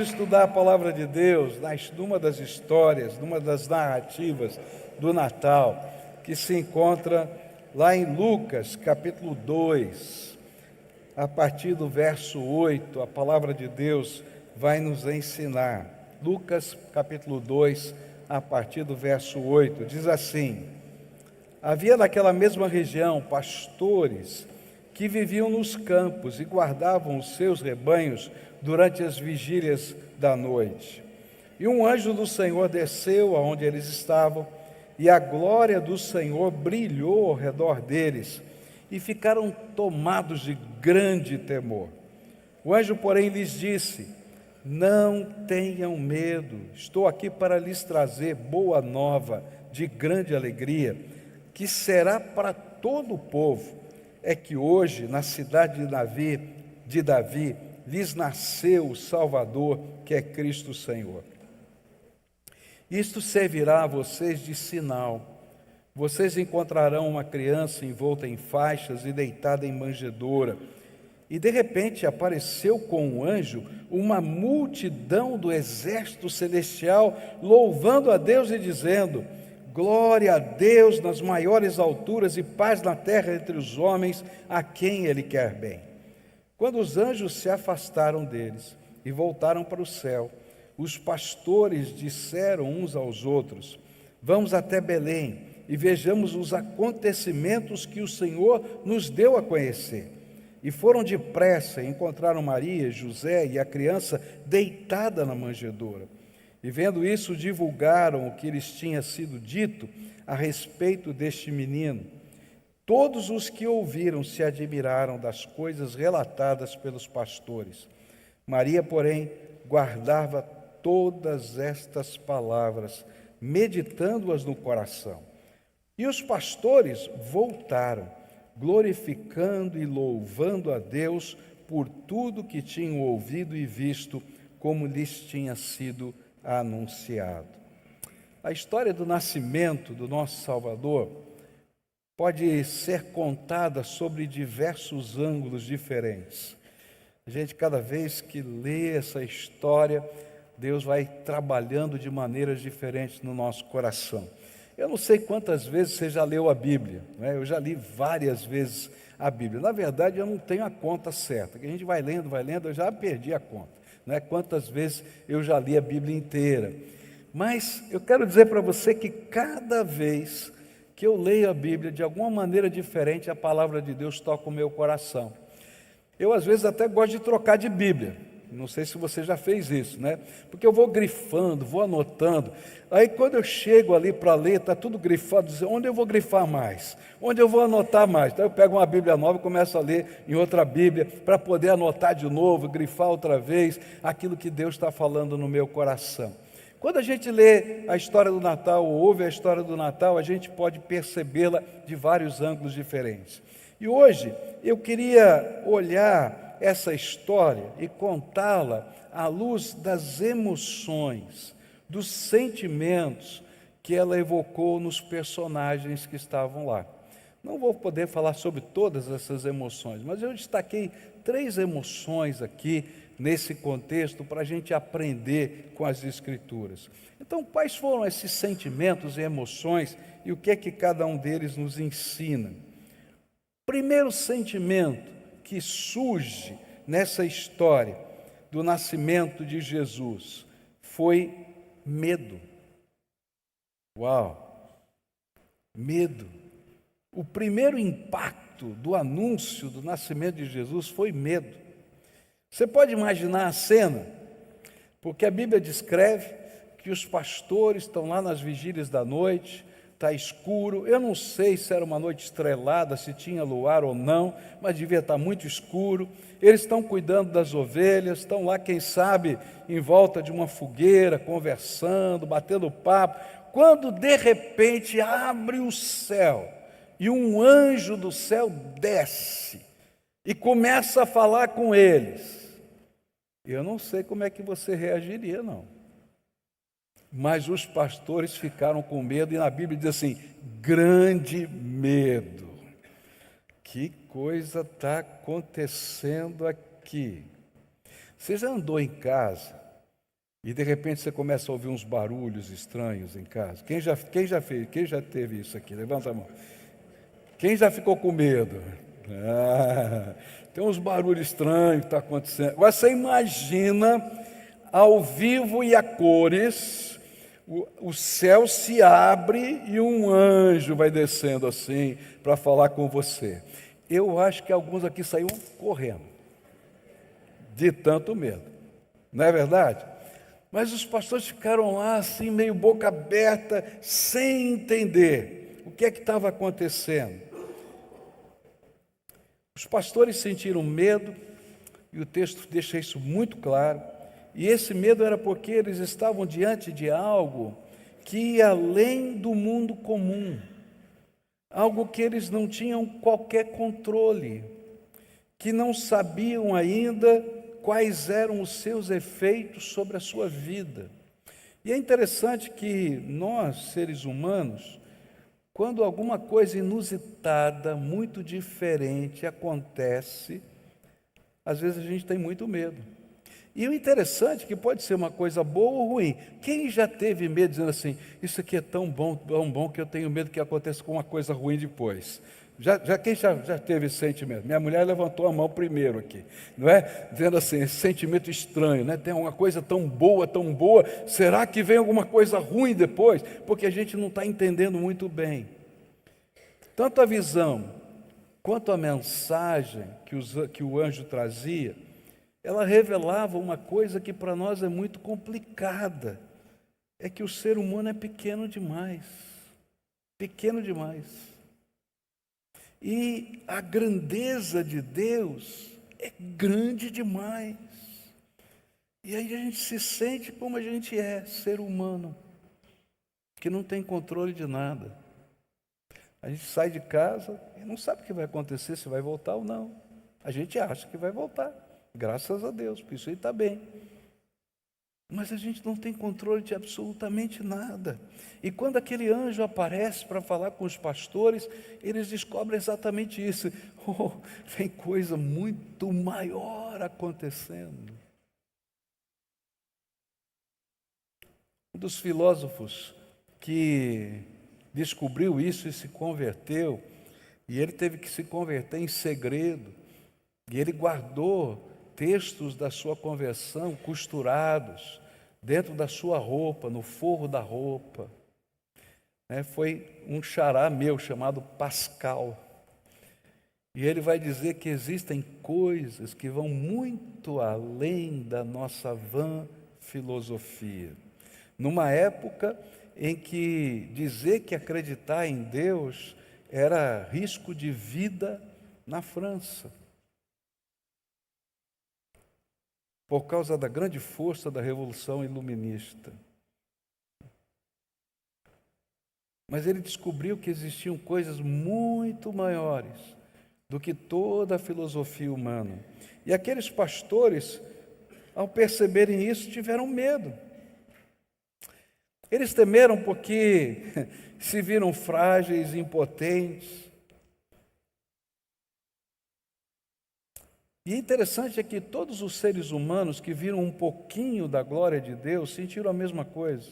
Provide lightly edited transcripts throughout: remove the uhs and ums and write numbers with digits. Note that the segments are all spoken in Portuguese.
Estudar a palavra de Deus numa das histórias, numa das narrativas do Natal, que se encontra lá em Lucas, capítulo 2, a partir do verso 8, a palavra de Deus vai nos ensinar. Lucas, capítulo 2, a partir do verso 8, diz assim: havia naquela mesma região pastores que viviam nos campos e guardavam os seus rebanhos durante as vigílias da noite. E um anjo do Senhor desceu aonde eles estavam, e a glória do Senhor brilhou ao redor deles, e ficaram tomados de grande temor. O anjo, porém, lhes disse: não tenham medo, estou aqui para lhes trazer boa nova de grande alegria, que será para todo o povo. É que hoje, na cidade de Davi, lhes nasceu o Salvador, que é Cristo Senhor. Isto servirá a vocês de sinal. Vocês encontrarão uma criança envolta em faixas e deitada em manjedoura. E de repente apareceu com um anjo uma multidão do exército celestial, louvando a Deus e dizendo: glória a Deus nas maiores alturas e paz na terra entre os homens a quem Ele quer bem. Quando os anjos se afastaram deles e voltaram para o céu, os pastores disseram uns aos outros: vamos até Belém e vejamos os acontecimentos que o Senhor nos deu a conhecer. E foram depressa e encontraram Maria, José e a criança deitada na manjedoura. E vendo isso, divulgaram o que lhes tinha sido dito a respeito deste menino. Todos os que ouviram se admiraram das coisas relatadas pelos pastores. Maria, porém, guardava todas estas palavras, meditando-as no coração. E os pastores voltaram, glorificando e louvando a Deus por tudo que tinham ouvido e visto, como lhes tinha sido anunciado. A história do nascimento do nosso Salvador pode ser contada sobre diversos ângulos diferentes. A gente, cada vez que lê essa história, Deus vai trabalhando de maneiras diferentes no nosso coração. Eu não sei quantas vezes você já leu a Bíblia, né? Eu já li várias vezes a Bíblia. Na verdade, eu não tenho a conta certa, que a gente vai lendo, eu já perdi a conta, né? Quantas vezes eu já li a Bíblia inteira. Mas eu quero dizer para você que cada vez que eu leio a Bíblia, de alguma maneira diferente, a palavra de Deus toca o meu coração. Eu, às vezes, até gosto de trocar de Bíblia. Não sei se você já fez isso, né? Porque eu vou grifando, vou anotando. Aí, quando eu chego ali para ler, está tudo grifado. Onde eu vou grifar mais? Onde eu vou anotar mais? Então, eu pego uma Bíblia nova e começo a ler em outra Bíblia, para poder anotar de novo, grifar outra vez aquilo que Deus está falando no meu coração. Quando a gente lê a história do Natal, ou ouve a história do Natal, a gente pode percebê-la de vários ângulos diferentes. E hoje eu queria olhar essa história e contá-la à luz das emoções, dos sentimentos que ela evocou nos personagens que estavam lá. Não vou poder falar sobre todas essas emoções, mas eu destaquei 3 emoções aqui nesse contexto para a gente aprender com as Escrituras. Então, quais foram esses sentimentos e emoções e o que é que cada um deles nos ensina? Primeiro sentimento que surge nessa história do nascimento de Jesus foi medo. Uau! Medo. O primeiro impacto do anúncio do nascimento de Jesus foi medo. Você pode imaginar a cena, porque a Bíblia descreve que os pastores estão lá nas vigílias da noite, está escuro. Eu não sei se era uma noite estrelada, se tinha luar ou não, mas devia estar muito escuro. Eles estão cuidando das ovelhas, estão lá, quem sabe, em volta de uma fogueira, conversando, batendo papo, quando de repente abre o céu e um anjo do céu desce e começa a falar com eles. Eu não sei como é que você reagiria, não. Mas os pastores ficaram com medo, e na Bíblia diz assim: grande medo. Que coisa está acontecendo aqui? Você já andou em casa E de repente você começa a ouvir uns barulhos estranhos em casa. Quem já fez? Quem já teve isso aqui? Levanta a mão. Quem já ficou com medo? Tem uns barulhos estranhos que estão acontecendo. Agora você imagina ao vivo e a cores, o céu se abre e um anjo vai descendo assim para falar com você. Eu acho que alguns aqui saíram correndo, de tanto medo. Não é verdade? Mas os pastores ficaram lá assim, meio boca aberta, sem entender o que é que estava acontecendo. Os pastores sentiram medo, e o texto deixa isso muito claro, e esse medo era porque eles estavam diante de algo que ia além do mundo comum, algo que eles não tinham qualquer controle, que não sabiam ainda quais eram os seus efeitos sobre a sua vida. E é interessante que nós, seres humanos, quando alguma coisa inusitada, muito diferente acontece, às vezes a gente tem muito medo. E o interessante é que pode ser uma coisa boa ou ruim. Quem já teve medo dizendo assim, isso aqui é tão bom que eu tenho medo que aconteça com uma coisa ruim depois? Quem já teve esse sentimento? Minha mulher levantou a mão primeiro aqui, não é? Dizendo assim, esse sentimento estranho, né? Tem uma coisa tão boa, será que vem alguma coisa ruim depois? Porque a gente não está entendendo muito bem. Tanto a visão quanto a mensagem que o anjo trazia, ela revelava uma coisa que para nós é muito complicada, é que o ser humano é pequeno demais, pequeno demais. E a grandeza de Deus é grande demais. E aí a gente se sente como a gente é, ser humano, que não tem controle de nada. A gente sai de casa e não sabe o que vai acontecer, se vai voltar ou não. A gente acha que vai voltar, graças a Deus, por isso aí está bem. Mas a gente não tem controle de absolutamente nada. E quando aquele anjo aparece para falar com os pastores, eles descobrem exatamente isso. Tem coisa muito maior acontecendo. Um dos filósofos que descobriu isso e se converteu, e ele teve que se converter em segredo, e ele guardou textos da sua conversão costurados dentro da sua roupa, no forro da roupa. Foi um xará meu chamado Pascal. E ele vai dizer que existem coisas que vão muito além da nossa vã filosofia. Numa época em que dizer que acreditar em Deus era risco de vida na França, por causa da grande força da Revolução Iluminista. Mas ele descobriu que existiam coisas muito maiores do que toda a filosofia humana. E aqueles pastores, ao perceberem isso, tiveram medo. Eles temeram porque se viram frágeis, impotentes. E interessante é que todos os seres humanos que viram um pouquinho da glória de Deus sentiram a mesma coisa.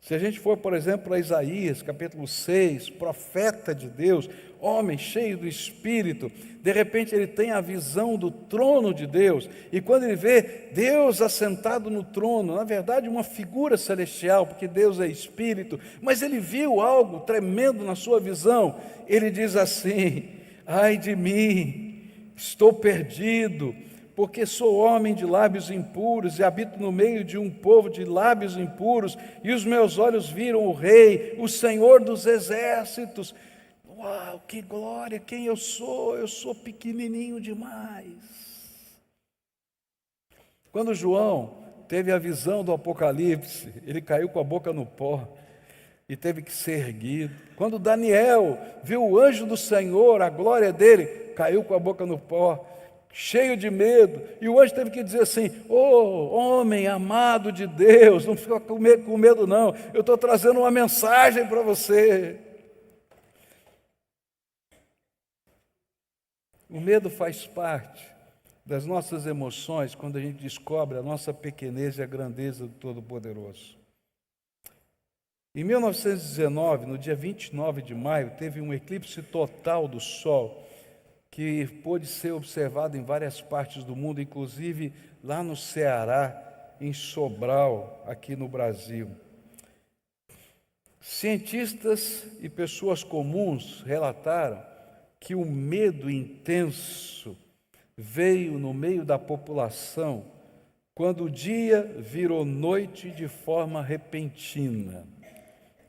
Se a gente for, por exemplo, para Isaías, capítulo 6, profeta de Deus, homem cheio do Espírito, de repente ele tem a visão do trono de Deus, e quando ele vê Deus assentado no trono, na verdade uma figura celestial, porque Deus é Espírito, mas ele viu algo tremendo na sua visão, ele diz assim, ai de mim, estou perdido, porque sou homem de lábios impuros e habito no meio de um povo de lábios impuros, e os meus olhos viram o Rei, o Senhor dos exércitos. Uau, que glória, quem eu sou pequenininho demais. Quando João teve a visão do Apocalipse, ele caiu com a boca no pó e teve que ser erguido. Quando Daniel viu o anjo do Senhor, a glória dele, caiu com a boca no pó, cheio de medo, e o anjo teve que dizer assim, homem amado de Deus, não fica com medo não, eu estou trazendo uma mensagem para você. O medo faz parte das nossas emoções quando a gente descobre a nossa pequenez e a grandeza do Todo-Poderoso. Em 1919, no dia 29 de maio, teve um eclipse total do Sol, que pôde ser observado em várias partes do mundo, inclusive lá no Ceará, em Sobral, aqui no Brasil. Cientistas e pessoas comuns relataram que o medo intenso veio no meio da população quando o dia virou noite de forma repentina,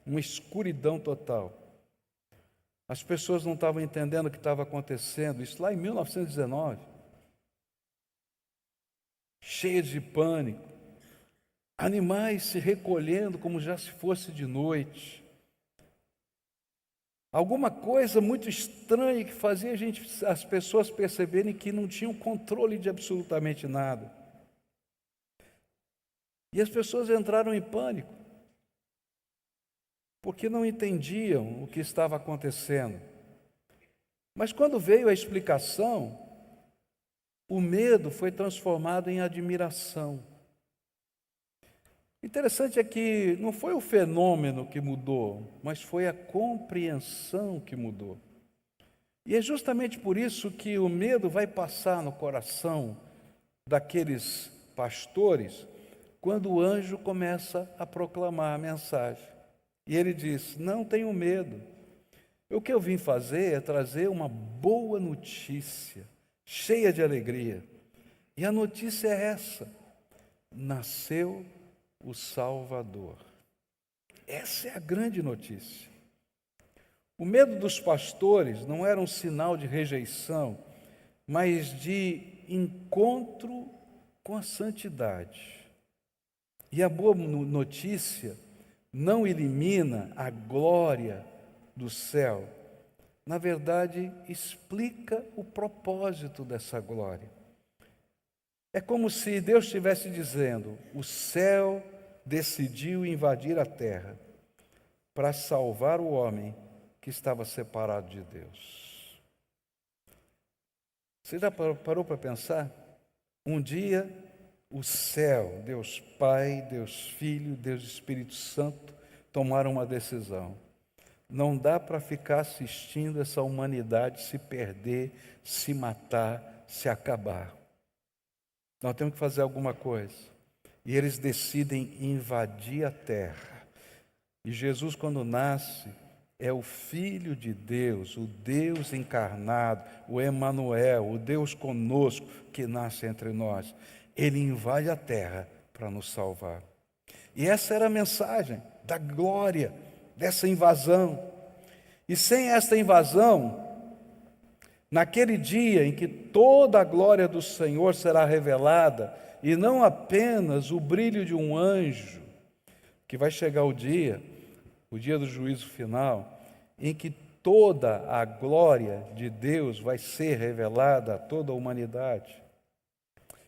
uma escuridão total. As pessoas não estavam entendendo o que estava acontecendo, isso lá em 1919, cheias de pânico, animais se recolhendo como já se fosse de noite. Alguma coisa muito estranha que fazia as pessoas perceberem que não tinham controle de absolutamente nada. E as pessoas entraram em pânico, porque não entendiam o que estava acontecendo. Mas quando veio a explicação, o medo foi transformado em admiração. Interessante é que não foi o fenômeno que mudou, mas foi a compreensão que mudou. E é justamente por isso que o medo vai passar no coração daqueles pastores quando o anjo começa a proclamar a mensagem. E ele diz: não tenham medo. O que eu vim fazer é trazer uma boa notícia, cheia de alegria. E a notícia é essa: nasceu o Salvador. Essa é a grande notícia. O medo dos pastores não era um sinal de rejeição, mas de encontro com a santidade. E a boa notícia não elimina a glória do céu. Na verdade, explica o propósito dessa glória. É como se Deus estivesse dizendo: o céu decidiu invadir a terra para salvar o homem que estava separado de Deus. Você já parou para pensar? Um dia, o céu, Deus Pai, Deus Filho, Deus Espírito Santo, tomaram uma decisão. Não dá para ficar assistindo essa humanidade se perder, se matar, se acabar. Nós temos que fazer alguma coisa. E eles decidem invadir a terra. E Jesus, quando nasce, é o Filho de Deus, o Deus encarnado, o Emanuel, o Deus conosco que nasce entre nós. Ele invade a terra para nos salvar. E essa era a mensagem da glória dessa invasão. E sem esta invasão, naquele dia em que toda a glória do Senhor será revelada, e não apenas o brilho de um anjo, que vai chegar o dia do juízo final, em que toda a glória de Deus vai ser revelada a toda a humanidade.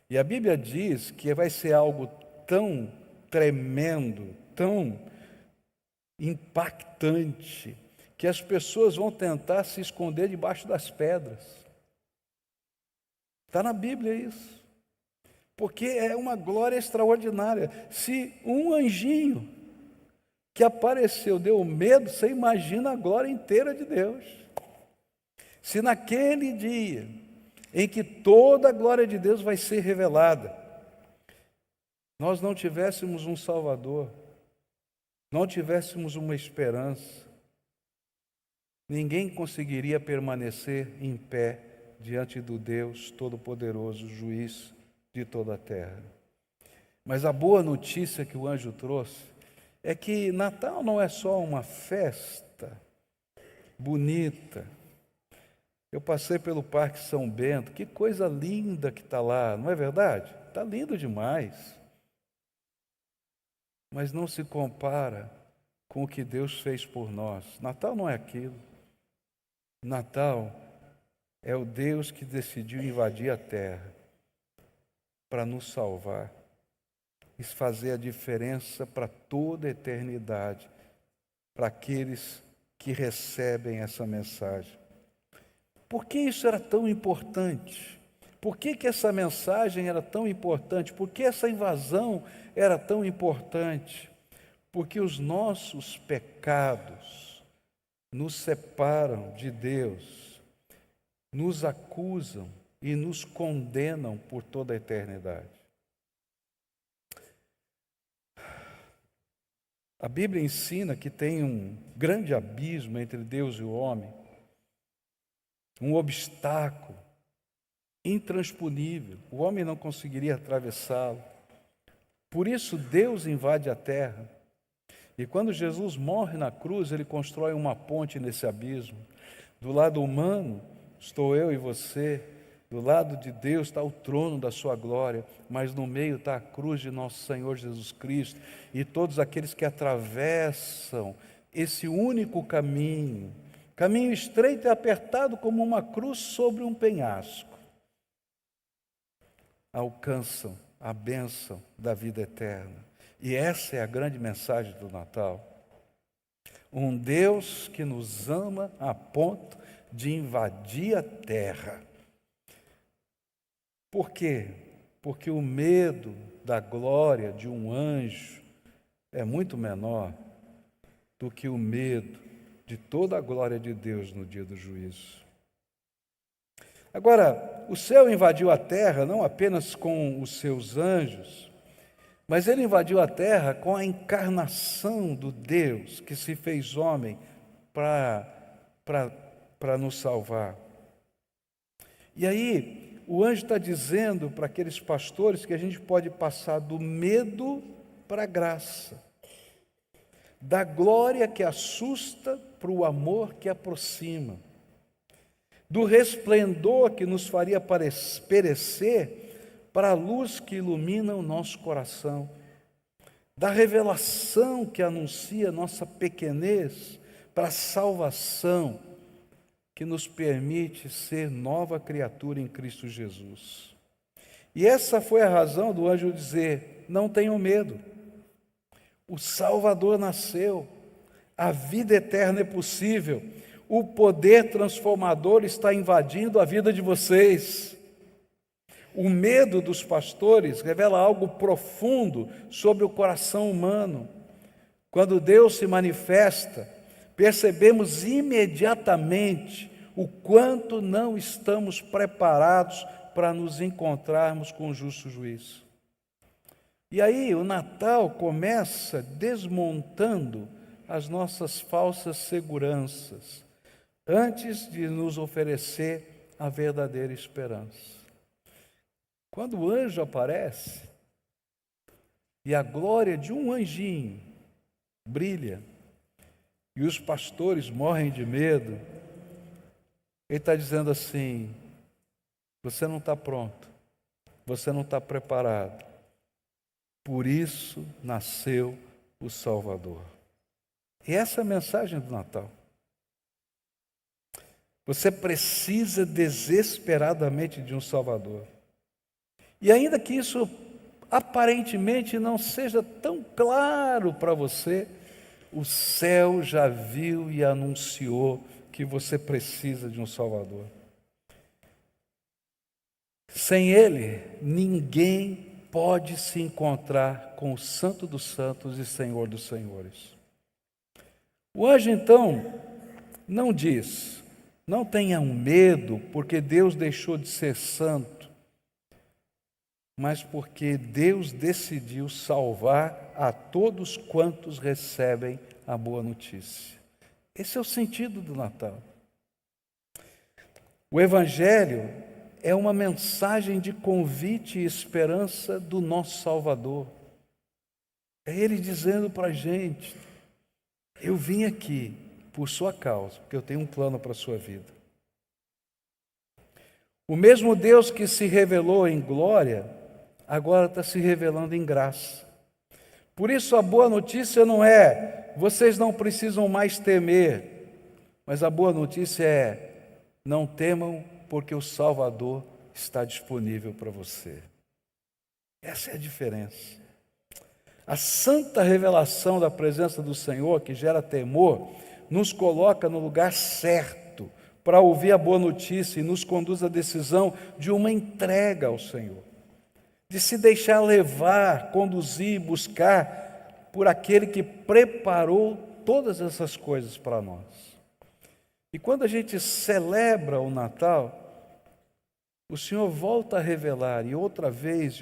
E a Bíblia diz que vai ser algo tão tremendo, tão impactante, que as pessoas vão tentar se esconder debaixo das pedras. Está na Bíblia isso. Porque é uma glória extraordinária. Se um anjinho que apareceu deu medo, você imagina a glória inteira de Deus. Se naquele dia em que toda a glória de Deus vai ser revelada, nós não tivéssemos um Salvador, não tivéssemos uma esperança, ninguém conseguiria permanecer em pé diante do Deus Todo-Poderoso, juiz de toda a terra. Mas a boa notícia que o anjo trouxe é que Natal não é só uma festa bonita. Eu passei pelo Parque São Bento, que coisa linda que está lá, não é verdade? Está lindo demais. Mas não se compara com o que Deus fez por nós. Natal não é aquilo. Natal é o Deus que decidiu invadir a terra para nos salvar e fazer a diferença para toda a eternidade, para aqueles que recebem essa mensagem. Por que isso era tão importante? Por que que essa mensagem era tão importante? Por que essa invasão era tão importante? Porque os nossos pecados nos separam de Deus, nos acusam e nos condenam por toda a eternidade. A Bíblia ensina que tem um grande abismo entre Deus e o homem, um obstáculo intransponível. O homem não conseguiria atravessá-lo. Por isso Deus invade a terra. E quando Jesus morre na cruz, ele constrói uma ponte nesse abismo. Do lado humano estou eu e você, do lado de Deus está o trono da sua glória, mas no meio está a cruz de nosso Senhor Jesus Cristo, e todos aqueles que atravessam esse único caminho estreito e apertado como uma cruz sobre um penhasco, alcançam a bênção da vida eterna. E essa é a grande mensagem do Natal. Um Deus que nos ama a ponto de invadir a terra. Por quê? Porque o medo da glória de um anjo é muito menor do que o medo de toda a glória de Deus no dia do juízo. Agora, o céu invadiu a terra não apenas com os seus anjos, mas ele invadiu a terra com a encarnação do Deus que se fez homem para nos salvar. E aí, o anjo está dizendo para aqueles pastores que a gente pode passar do medo para a graça, da glória que assusta para o amor que aproxima, do resplendor que nos faria perecer para a luz que ilumina o nosso coração, da revelação que anuncia nossa pequenez para a salvação que nos permite ser nova criatura em Cristo Jesus. E essa foi a razão do anjo dizer: não tenham medo, o Salvador nasceu, a vida eterna é possível, o poder transformador está invadindo a vida de vocês. O medo dos pastores revela algo profundo sobre o coração humano. Quando Deus se manifesta, percebemos imediatamente o quanto não estamos preparados para nos encontrarmos com o justo juiz. E aí o Natal começa desmontando as nossas falsas seguranças, antes de nos oferecer a verdadeira esperança. Quando o anjo aparece e a glória de um anjinho brilha e os pastores morrem de medo, ele está dizendo assim: você não está pronto, você não está preparado, por isso nasceu o Salvador. E essa é a mensagem do Natal. Você precisa desesperadamente de um Salvador. E ainda que isso aparentemente não seja tão claro para você, o céu já viu e anunciou que você precisa de um Salvador. Sem Ele, ninguém pode se encontrar com o Santo dos Santos e Senhor dos Senhores. O anjo, então, não diz: não tenham medo porque Deus deixou de ser santo, mas porque Deus decidiu salvar a todos quantos recebem a boa notícia. Esse é o sentido do Natal. O Evangelho é uma mensagem de convite e esperança do nosso Salvador. É Ele dizendo para a gente: eu vim aqui por sua causa, porque eu tenho um plano para a sua vida. O mesmo Deus que se revelou em glória, agora está se revelando em graça. Por isso a boa notícia não é: vocês não precisam mais temer, mas a boa notícia é: não temam, porque o Salvador está disponível para você. Essa é a diferença. A santa revelação da presença do Senhor, que gera temor, nos coloca no lugar certo para ouvir a boa notícia e nos conduz à decisão de uma entrega ao Senhor, de se deixar levar, conduzir, buscar por aquele que preparou todas essas coisas para nós. E quando a gente celebra o Natal, o Senhor volta a revelar, e outra vez,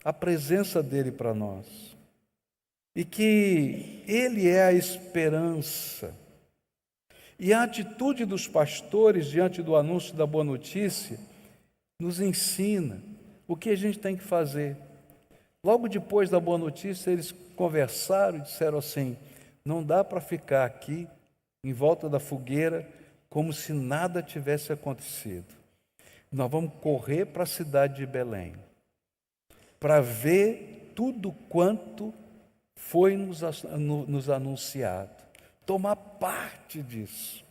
a presença dEle para nós. E que Ele é a esperança. E a atitude dos pastores diante do anúncio da boa notícia nos ensina o que a gente tem que fazer. Logo depois da boa notícia, eles conversaram e disseram assim: não dá para ficar aqui em volta da fogueira como se nada tivesse acontecido. Nós vamos correr para a cidade de Belém para ver tudo quanto foi nos anunciado, tomar parte disso.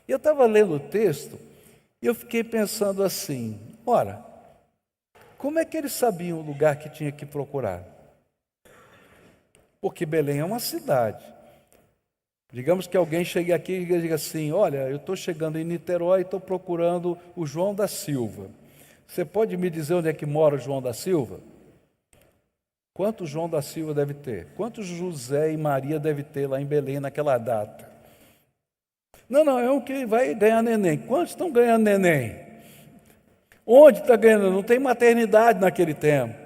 Eu estava lendo o texto e eu fiquei pensando assim: ora, como é que eles sabiam o lugar que tinha que procurar? Porque Belém é uma cidade. Digamos que alguém chegue aqui e diga assim: olha, eu estou chegando em Niterói e estou procurando o João da Silva. Você pode me dizer onde é que mora o João da Silva? Quantos João da Silva deve ter? Quantos José e Maria deve ter lá em Belém naquela data? Não, é um que vai ganhar neném. Quantos estão ganhando neném? Onde está ganhando? Não tem maternidade naquele tempo.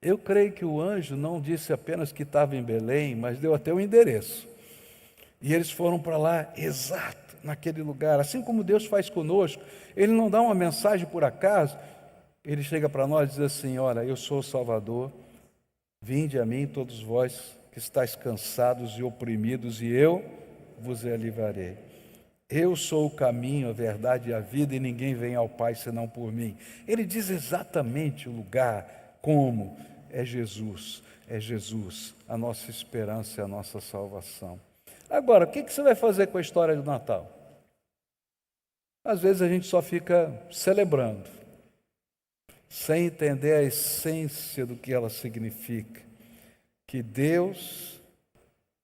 Eu creio que o anjo não disse apenas que estava em Belém, mas deu até o endereço. E eles foram para lá, exato, naquele lugar. Assim como Deus faz conosco, Ele não dá uma mensagem por acaso. Ele chega para nós e diz assim: olha, eu sou o Salvador, vinde a mim todos vós que estáis cansados e oprimidos, e eu vos aliviarei. Eu sou o caminho, a verdade e a vida, e ninguém vem ao Pai senão por mim. Ele diz exatamente o lugar, como é Jesus, a nossa esperança e a nossa salvação. Agora, o que você vai fazer com a história do Natal? Às vezes a gente só fica celebrando, sem entender a essência do que ela significa, que Deus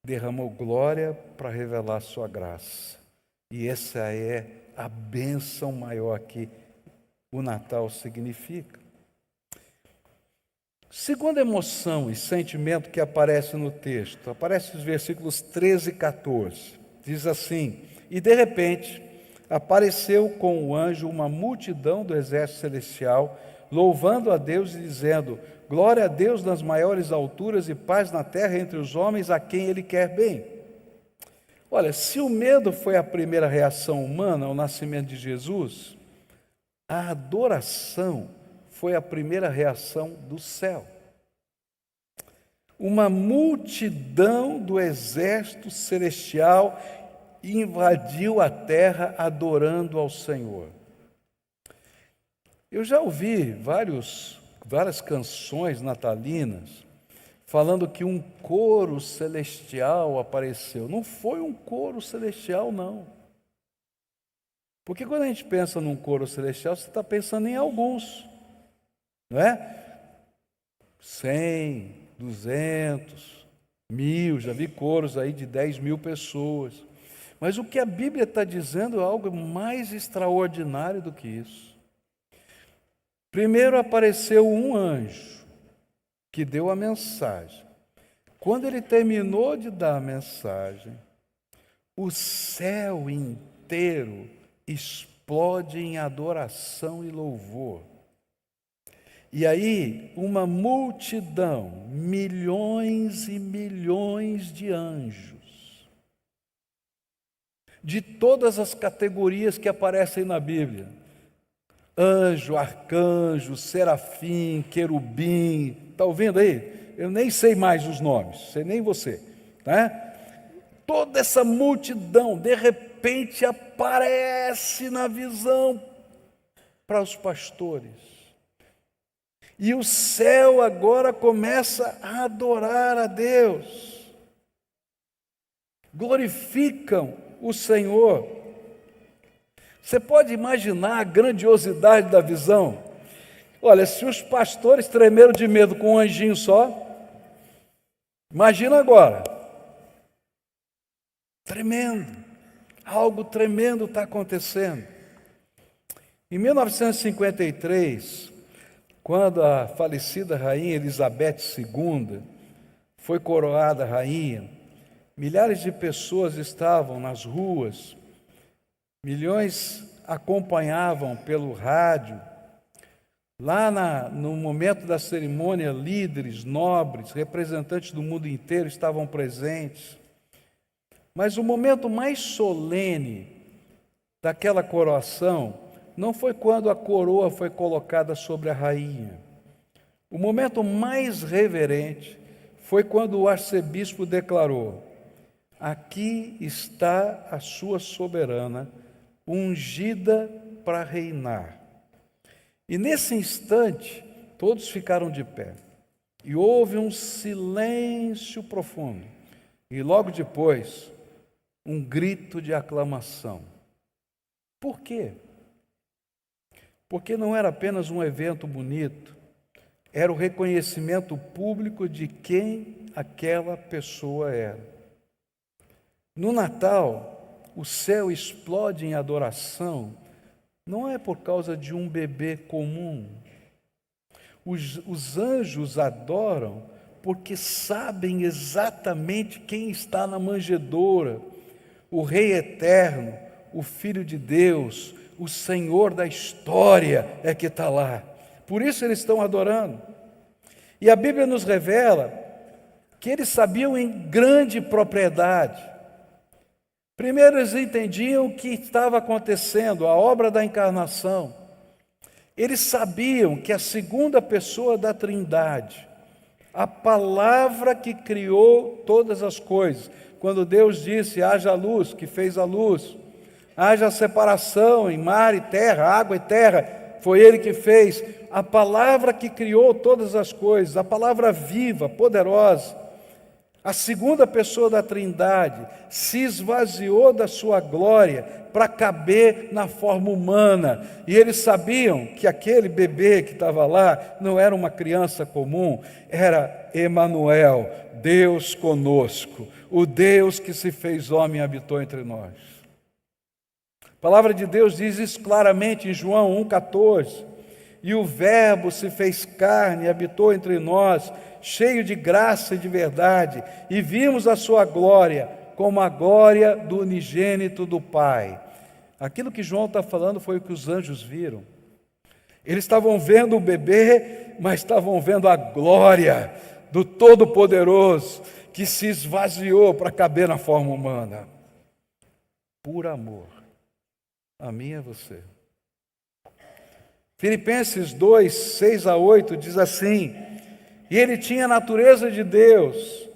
derramou glória para revelar sua graça, e essa é a bênção maior que o Natal significa. Segunda emoção e sentimento que aparece no texto, aparece nos versículos 13 e 14, diz assim: e de repente apareceu com o anjo uma multidão do exército celestial, louvando a Deus e dizendo: glória a Deus nas maiores alturas e paz na terra entre os homens a quem Ele quer bem. Olha, se o medo foi a primeira reação humana ao nascimento de Jesus, a adoração foi a primeira reação do céu. Uma multidão do exército celestial invadiu a terra adorando ao Senhor. Eu já ouvi várias canções natalinas falando que um coro celestial apareceu. Não foi um coro celestial, não. Porque quando a gente pensa num coro celestial, você está pensando em alguns, não é? 100, 200, 1000, já vi coros aí de 10.000 pessoas. Mas o que a Bíblia está dizendo é algo mais extraordinário do que isso. Primeiro apareceu um anjo que deu a mensagem. Quando ele terminou de dar a mensagem, o céu inteiro explode em adoração e louvor. E aí, uma multidão, milhões e milhões de anjos, de todas as categorias que aparecem na Bíblia: anjo, arcanjo, serafim, querubim. Está ouvindo aí? Eu nem sei mais os nomes, sei nem você, né? Toda essa multidão, de repente, aparece na visão para os pastores. E o céu agora começa a adorar a Deus. Glorificam o Senhor. Você pode imaginar a grandiosidade da visão? Olha, se os pastores tremeram de medo com um anjinho só, imagina agora. Tremendo. Algo tremendo está acontecendo. Em 1953, quando a falecida rainha Elizabeth II foi coroada rainha, milhares de pessoas estavam nas ruas, milhões acompanhavam pelo rádio. Lá no momento da cerimônia, líderes, nobres, representantes do mundo inteiro estavam presentes. Mas o momento mais solene daquela coroação não foi quando a coroa foi colocada sobre a rainha. O momento mais reverente foi quando o arcebispo declarou: aqui está a sua soberana, ungida para reinar. E nesse instante, todos ficaram de pé. E houve um silêncio profundo. E logo depois, um grito de aclamação. Por quê? Porque não era apenas um evento bonito, era o reconhecimento público de quem aquela pessoa era. No Natal, o céu explode em adoração, não é por causa de um bebê comum. Os anjos adoram porque sabem exatamente quem está na manjedoura, o Rei Eterno, o Filho de Deus, o Senhor da história é que está lá. Por isso eles estão adorando. E a Bíblia nos revela que eles sabiam em grande propriedade. Primeiro, eles entendiam o que estava acontecendo, a obra da encarnação. Eles sabiam que a segunda pessoa da Trindade, a palavra que criou todas as coisas, quando Deus disse, haja luz, que fez a luz, haja separação em mar e terra, água e terra, foi Ele que fez. A palavra que criou todas as coisas, a palavra viva, poderosa, a segunda pessoa da Trindade se esvaziou da sua glória para caber na forma humana. E eles sabiam que aquele bebê que estava lá não era uma criança comum, era Emanuel, Deus conosco, o Deus que se fez homem e habitou entre nós. A palavra de Deus diz isso claramente em João 1,14. E o Verbo se fez carne e habitou entre nós, cheio de graça e de verdade, e vimos a sua glória, como a glória do unigênito do Pai. Aquilo que João está falando foi o que os anjos viram. Eles estavam vendo o bebê, mas estavam vendo a glória do Todo-Poderoso, que se esvaziou para caber na forma humana. Por amor a mim e a você. Filipenses 2, 6-8 diz assim: e ele tinha a natureza de Deus,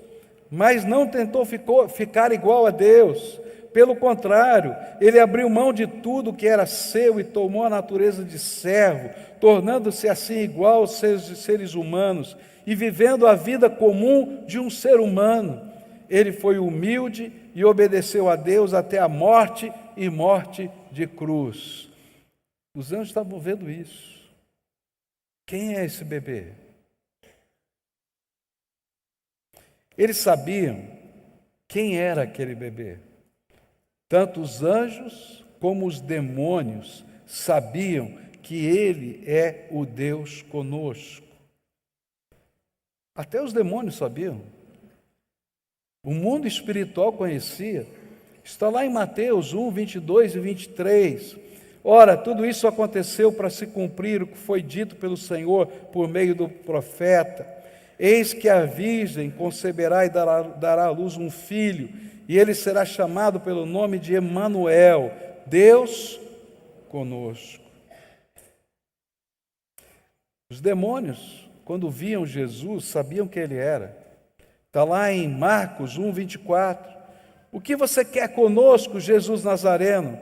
mas não tentou ficar igual a Deus. Pelo contrário, ele abriu mão de tudo que era seu e tomou a natureza de servo, tornando-se assim igual aos seres humanos e vivendo a vida comum de um ser humano. Ele foi humilde e obedeceu a Deus até a morte e morte de cruz. Os anjos estavam vendo isso. Quem é esse bebê? Eles sabiam quem era aquele bebê. Tanto os anjos como os demônios sabiam que ele é o Deus conosco. Até os demônios sabiam. O mundo espiritual conhecia. Está lá em Mateus 1, 22 e 23. Ora, tudo isso aconteceu para se cumprir o que foi dito pelo Senhor por meio do profeta. Eis que a virgem conceberá e dará à luz um filho, e ele será chamado pelo nome de Emanuel, Deus conosco. Os demônios, quando viam Jesus, sabiam quem ele era. Está lá em Marcos 1, 24. O que você quer conosco, Jesus Nazareno?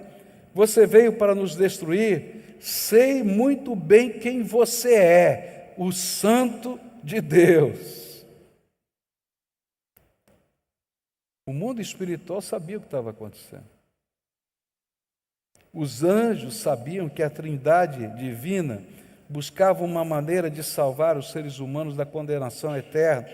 Você veio para nos destruir? Sei muito bem quem você é, o Santo de Deus. O mundo espiritual sabia o que estava acontecendo. Os anjos sabiam que a Trindade divina buscava uma maneira de salvar os seres humanos da condenação eterna.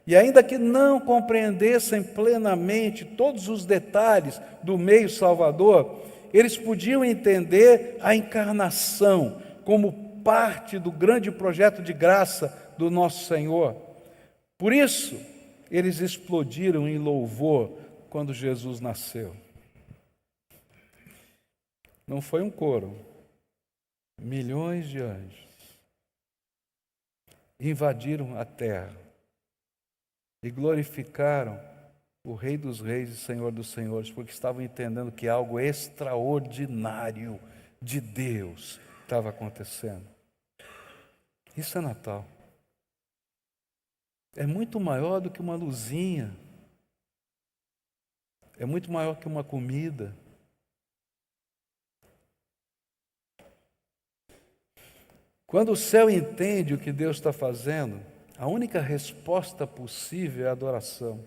E ainda que não compreendessem plenamente todos os detalhes do meio salvador, eles podiam entender a encarnação como parte do grande projeto de graça do nosso Senhor. Por isso, eles explodiram em louvor quando Jesus nasceu. Não foi um coro, milhões de anjos invadiram a terra e glorificaram o Rei dos Reis e Senhor dos Senhores, porque estavam entendendo que algo extraordinário de Deus estava acontecendo. Isso é Natal. É muito maior do que uma luzinha. É muito maior que uma comida. Quando o céu entende o que Deus está fazendo, a única resposta possível é a adoração.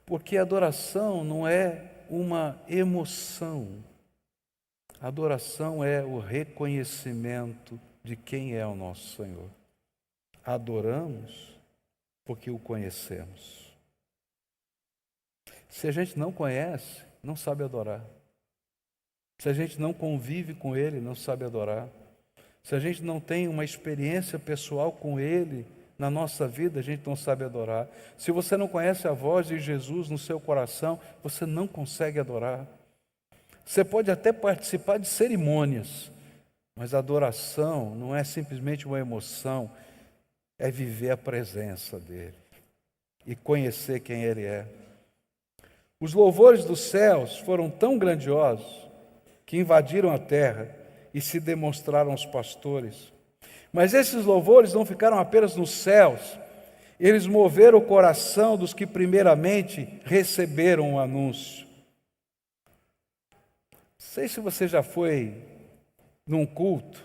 Porque a adoração não é uma emoção. A adoração é o reconhecimento de quem é o nosso Senhor. Adoramos porque o conhecemos. Se a gente não conhece, não sabe adorar. Se a gente não convive com Ele, não sabe adorar. Se a gente não tem uma experiência pessoal com Ele na nossa vida, a gente não sabe adorar. Se você não conhece a voz de Jesus no seu coração, você não consegue adorar. Você pode até participar de cerimônias, mas a adoração não é simplesmente uma emoção, é viver a presença dEle e conhecer quem Ele é. Os louvores dos céus foram tão grandiosos que invadiram a terra e se demonstraram aos pastores. Mas esses louvores não ficaram apenas nos céus, eles moveram o coração dos que primeiramente receberam o anúncio. Não sei se você já foi num culto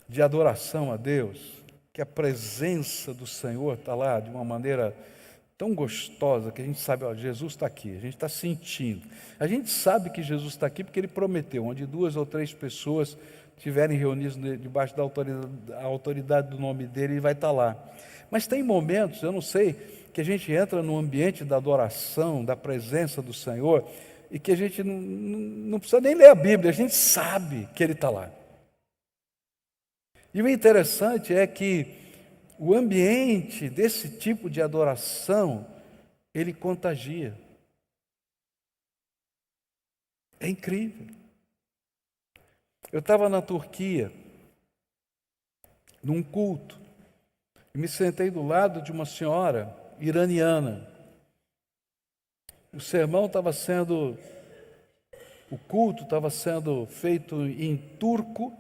de adoração a Deus, que a presença do Senhor está lá de uma maneira tão gostosa que a gente sabe, ó, Jesus está aqui, a gente está sentindo. A gente sabe que Jesus está aqui porque Ele prometeu, onde 2 ou 3 pessoas estiverem reunidas debaixo da autoridade do nome dEle, Ele vai estar lá. Mas tem momentos, eu não sei, que a gente entra no ambiente da adoração, da presença do Senhor, e que a gente não precisa nem ler a Bíblia, a gente sabe que Ele está lá. E o interessante é que o ambiente desse tipo de adoração, ele contagia. É incrível. Eu estava na Turquia, num culto, e me sentei do lado de uma senhora iraniana. O culto estava sendo feito em turco,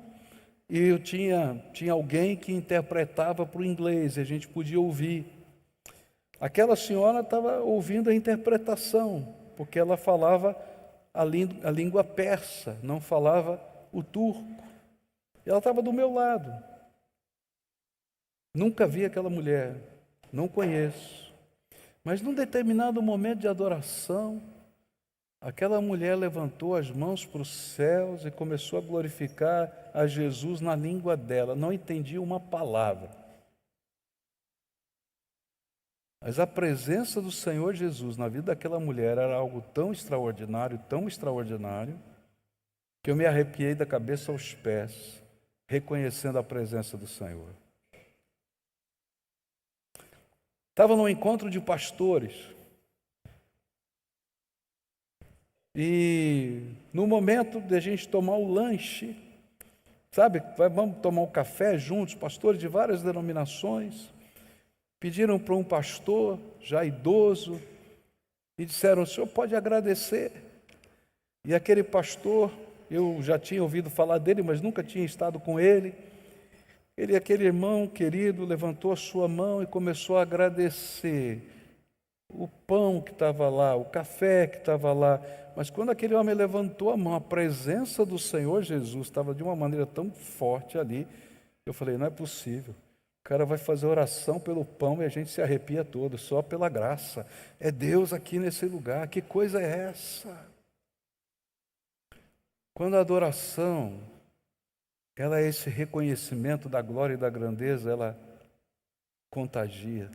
e eu tinha alguém que interpretava para o inglês, e a gente podia ouvir. Aquela senhora estava ouvindo a interpretação, porque ela falava a língua persa, não falava o turco. E ela estava do meu lado. Nunca vi aquela mulher, não conheço. Mas num determinado momento de adoração, aquela mulher levantou as mãos para os céus e começou a glorificar a Jesus na língua dela. Não entendia uma palavra. Mas a presença do Senhor Jesus na vida daquela mulher era algo tão extraordinário, que eu me arrepiei da cabeça aos pés, reconhecendo a presença do Senhor. Estava num encontro de pastores. E no momento de a gente tomar o lanche, sabe, vamos tomar um café juntos, pastores de várias denominações, pediram para um pastor, já idoso, e disseram, o senhor pode agradecer. E aquele pastor, eu já tinha ouvido falar dele, mas nunca tinha estado com ele. Aquele irmão querido, levantou a sua mão e começou a agradecer o pão que estava lá, o café que estava lá. Mas quando aquele homem levantou a mão, a presença do Senhor Jesus estava de uma maneira tão forte ali. Eu falei, não é possível. O cara vai fazer oração pelo pão e a gente se arrepia todo, só pela graça. É Deus aqui nesse lugar, que coisa é essa? Quando a adoração, ela é esse reconhecimento da glória e da grandeza, ela contagia.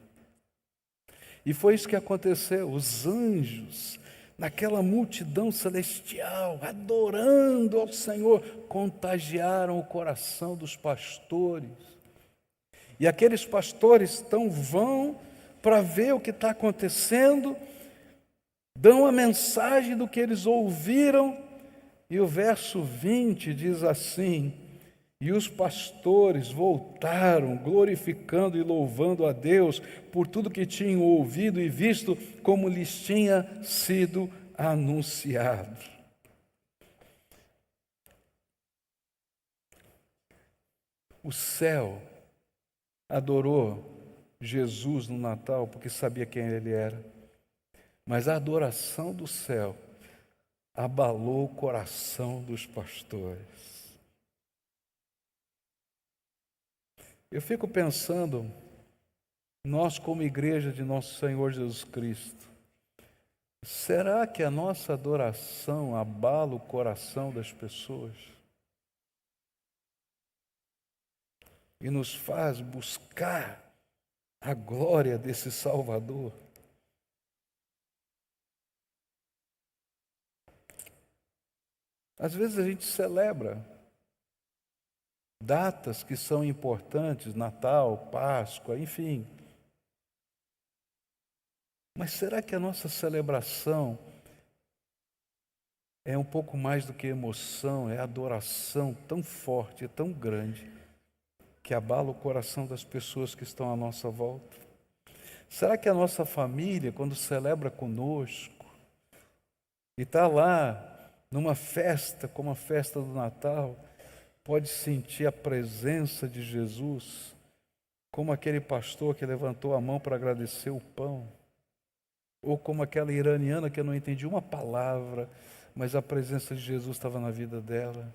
E foi isso que aconteceu. Os anjos, naquela multidão celestial, adorando ao Senhor, contagiaram o coração dos pastores. E aqueles pastores então vão para ver o que está acontecendo, dão a mensagem do que eles ouviram, e o verso 20 diz assim: e os pastores voltaram, glorificando e louvando a Deus por tudo que tinham ouvido e visto, como lhes tinha sido anunciado. O céu adorou Jesus no Natal porque sabia quem ele era. Mas a adoração do céu abalou o coração dos pastores. Eu fico pensando, nós como igreja de nosso Senhor Jesus Cristo, será que a nossa adoração abala o coração das pessoas? E nos faz buscar a glória desse Salvador? Às vezes a gente celebra datas que são importantes, Natal, Páscoa, enfim. Mas será que a nossa celebração é um pouco mais do que emoção, é adoração tão forte, tão grande, que abala o coração das pessoas que estão à nossa volta? Será que a nossa família, quando celebra conosco, e está lá numa festa como a festa do Natal, pode sentir a presença de Jesus, como aquele pastor que levantou a mão para agradecer o pão, ou como aquela iraniana que eu não entendi uma palavra, mas a presença de Jesus estava na vida dela?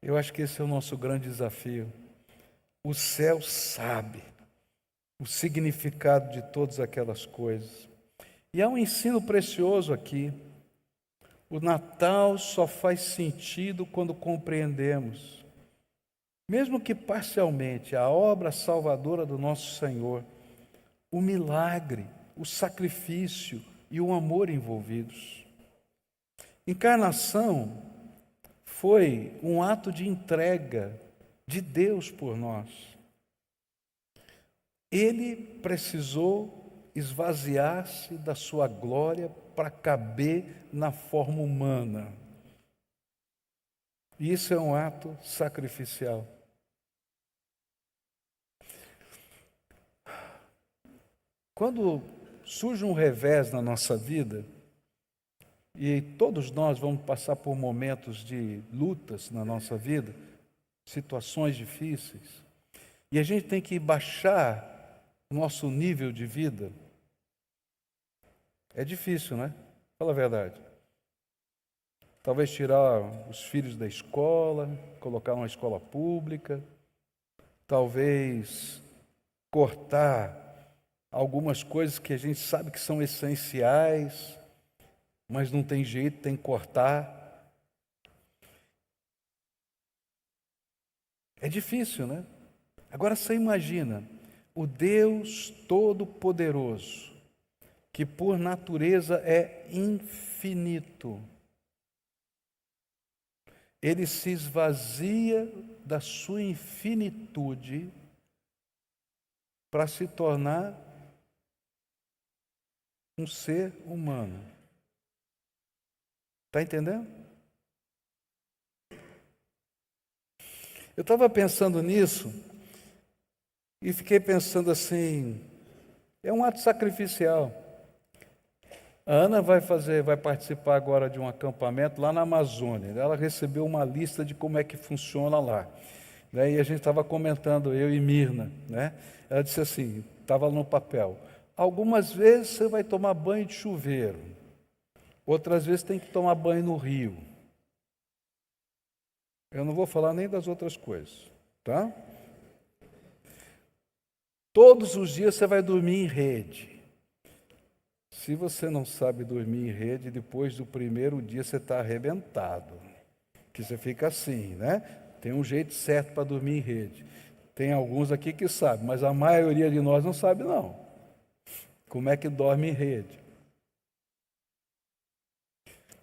Eu acho que esse é o nosso grande desafio. O céu sabe o significado de todas aquelas coisas. E há um ensino precioso aqui. O Natal só faz sentido quando compreendemos, mesmo que parcialmente, a obra salvadora do nosso Senhor, o milagre, o sacrifício e o amor envolvidos. Encarnação foi um ato de entrega de Deus por nós. Ele precisou esvaziar-se da sua glória para caber na forma humana. E isso é um ato sacrificial. Quando surge um revés na nossa vida, e todos nós vamos passar por momentos de lutas na nossa vida, situações difíceis, e a gente tem que baixar o nosso nível de vida. É difícil, né? Fala a verdade. Talvez tirar os filhos da escola, colocar numa escola pública, talvez cortar algumas coisas que a gente sabe que são essenciais, mas não tem jeito, tem que cortar. É difícil, né? Agora você imagina, o Deus Todo-Poderoso, que por natureza é infinito, ele se esvazia da sua infinitude para se tornar um ser humano. Está entendendo? Eu estava pensando nisso e fiquei pensando assim, é um ato sacrificial. A Ana vai participar agora de um acampamento lá na Amazônia. Ela recebeu uma lista de como é que funciona lá. E a gente estava comentando, eu e Mirna, né? Ela disse assim, estava no papel, algumas vezes você vai tomar banho de chuveiro, outras vezes tem que tomar banho no rio. Eu não vou falar nem das outras coisas, tá? Todos os dias você vai dormir em rede. Se você não sabe dormir em rede, depois do primeiro dia você está arrebentado. Que você fica assim, né? Tem um jeito certo para dormir em rede. Tem alguns aqui que sabem, mas a maioria de nós não sabe não. Como é que dorme em rede?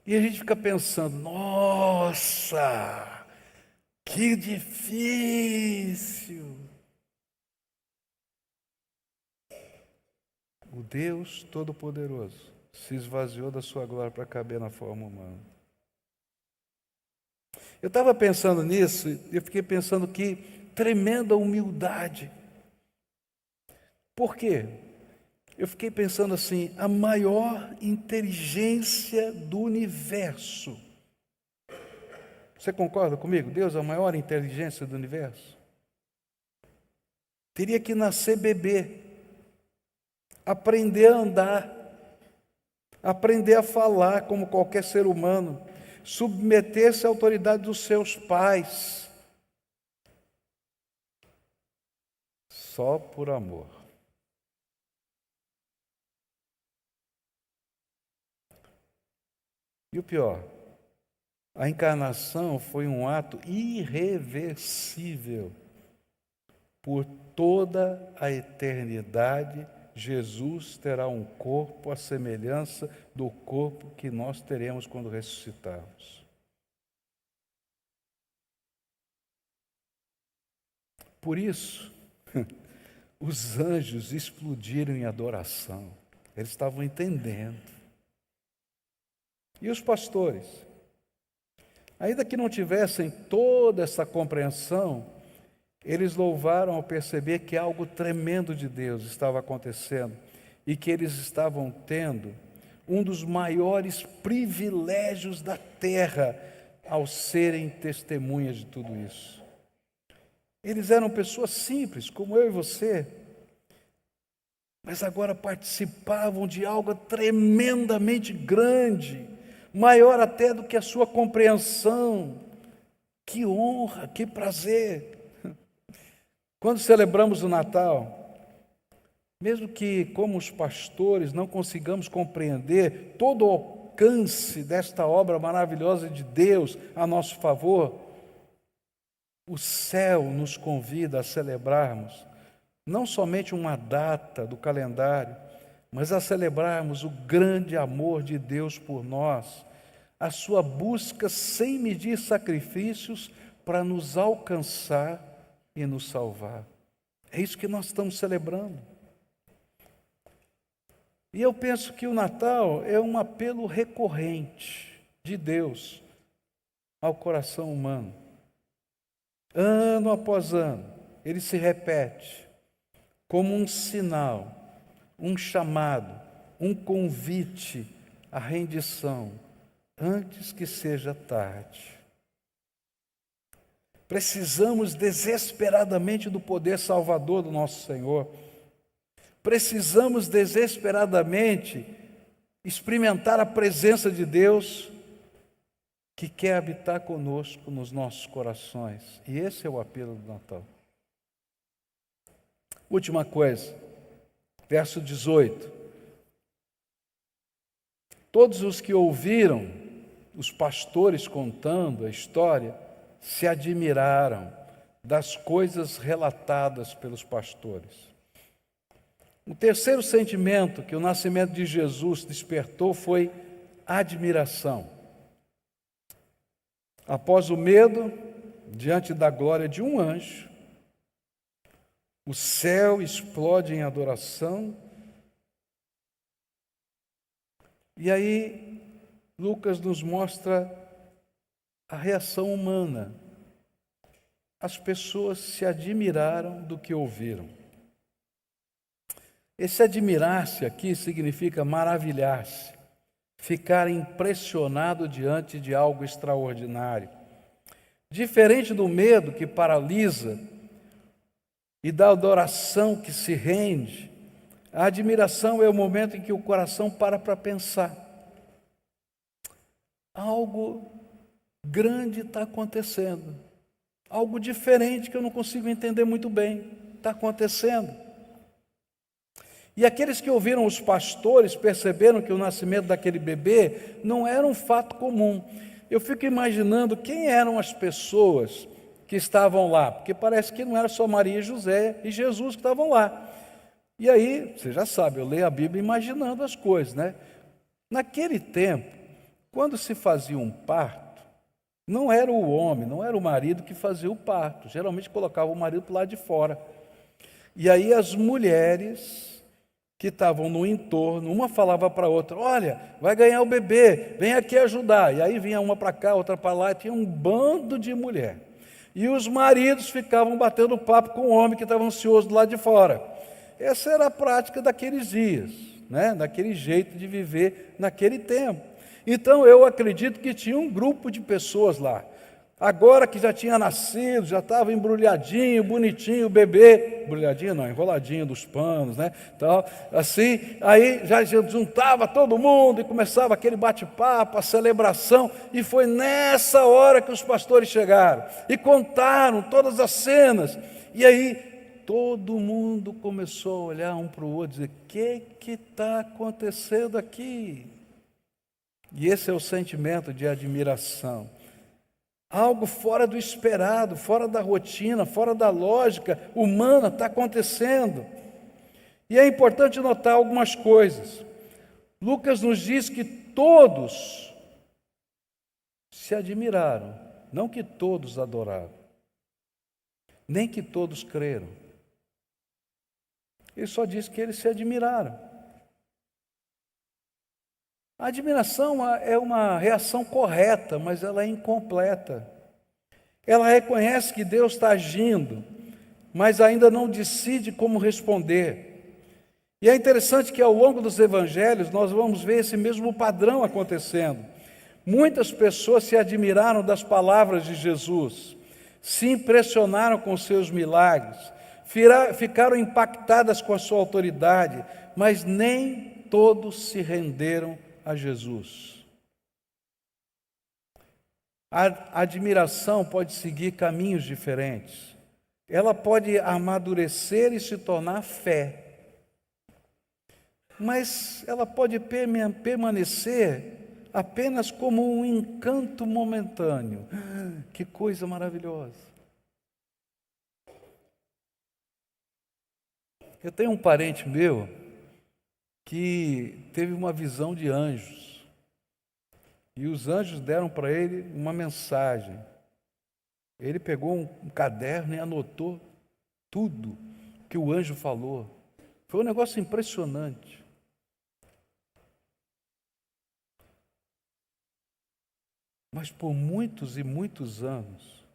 E a gente fica pensando, nossa, que difícil. O Deus Todo-Poderoso se esvaziou da sua glória para caber na forma humana. Eu estava pensando nisso, e eu fiquei pensando que tremenda humildade. Por quê? Eu fiquei pensando assim, a maior inteligência do universo. Você concorda comigo? Deus é a maior inteligência do universo? Teria que nascer bebê, aprender a andar, aprender a falar como qualquer ser humano, submeter-se à autoridade dos seus pais, só por amor. E o pior, a encarnação foi um ato irreversível. Por toda a eternidade, Jesus terá um corpo à semelhança do corpo que nós teremos quando ressuscitarmos. Por isso, os anjos explodiram em adoração. Eles estavam entendendo. E os pastores? Ainda que não tivessem toda essa compreensão, eles louvaram ao perceber que algo tremendo de Deus estava acontecendo e que eles estavam tendo um dos maiores privilégios da terra ao serem testemunhas de tudo isso. Eles eram pessoas simples, como eu e você, mas agora participavam de algo tremendamente grande, maior até do que a sua compreensão. Que honra, que prazer! Quando celebramos o Natal, mesmo que como os pastores não consigamos compreender todo o alcance desta obra maravilhosa de Deus a nosso favor, o céu nos convida a celebrarmos não somente uma data do calendário, mas a celebrarmos o grande amor de Deus por nós, a sua busca sem medir sacrifícios para nos alcançar e nos salvar. É isso que nós estamos celebrando. E eu penso que o Natal é um apelo recorrente de Deus ao coração humano. Ano após ano, ele se repete como um sinal, um chamado, um convite à rendição, antes que seja tarde. Precisamos desesperadamente do poder salvador do nosso Senhor. Precisamos desesperadamente experimentar a presença de Deus que quer habitar conosco nos nossos corações. E esse é o apelo do Natal. Última coisa, verso 18. Todos os que ouviram os pastores contando a história se admiraram das coisas relatadas pelos pastores. O terceiro sentimento que o nascimento de Jesus despertou foi admiração. Após o medo, diante da glória de um anjo, o céu explode em adoração. E aí, Lucas nos mostra a reação humana. As pessoas se admiraram do que ouviram. Esse admirar-se aqui significa maravilhar-se, ficar impressionado diante de algo extraordinário. Diferente do medo que paralisa e da adoração que se rende, a admiração é o momento em que o coração para pensar. Algo grande está acontecendo, algo diferente que eu não consigo entender muito bem, está acontecendo. E aqueles que ouviram os pastores perceberam que o nascimento daquele bebê não era um fato comum. Eu fico imaginando quem eram as pessoas que estavam lá? Porque parece que não era só Maria e José e Jesus que estavam lá. E aí, você já sabe, eu leio a Bíblia imaginando as coisas, né? Naquele tempo, quando se fazia um parto, não era o homem, não era o marido que fazia o parto. Geralmente colocava o marido para o lado de fora. E aí as mulheres que estavam no entorno, uma falava para a outra: olha, vai ganhar o bebê, vem aqui ajudar. E aí vinha uma para cá, outra para lá, e tinha um bando de mulher. E os maridos ficavam batendo papo com o homem que estava ansioso do lado de fora. Essa era a prática daqueles dias, né? Daquele jeito de viver naquele tempo. Então eu acredito que tinha um grupo de pessoas lá. Agora que já tinha nascido, já estava embrulhadinho, bonitinho o bebê, embrulhadinho não, enroladinho dos panos, né? Então, assim, aí já juntava todo mundo e começava aquele bate-papo, a celebração, e foi nessa hora que os pastores chegaram e contaram todas as cenas. E aí todo mundo começou a olhar um para o outro e dizer: o que está acontecendo aqui? E esse é o sentimento de admiração. Algo fora do esperado, fora da rotina, fora da lógica humana está acontecendo. E é importante notar algumas coisas. Lucas nos diz que todos se admiraram, não que todos adoraram, nem que todos creram. Ele só diz que eles se admiraram. A admiração é uma reação correta, mas ela é incompleta. Ela reconhece que Deus está agindo, mas ainda não decide como responder. E é interessante que ao longo dos evangelhos nós vamos ver esse mesmo padrão acontecendo. Muitas pessoas se admiraram das palavras de Jesus, se impressionaram com seus milagres, ficaram impactadas com a sua autoridade, mas nem todos se renderam a Jesus. A admiração pode seguir caminhos diferentes. Ela pode amadurecer e se tornar fé. Mas ela pode permanecer apenas como um encanto momentâneo. Que coisa maravilhosa! Eu tenho um parente meu que teve uma visão de anjos. E os anjos deram para ele uma mensagem. Ele pegou um caderno e anotou tudo que o anjo falou. Foi um negócio impressionante. Mas por muitos e muitos anos,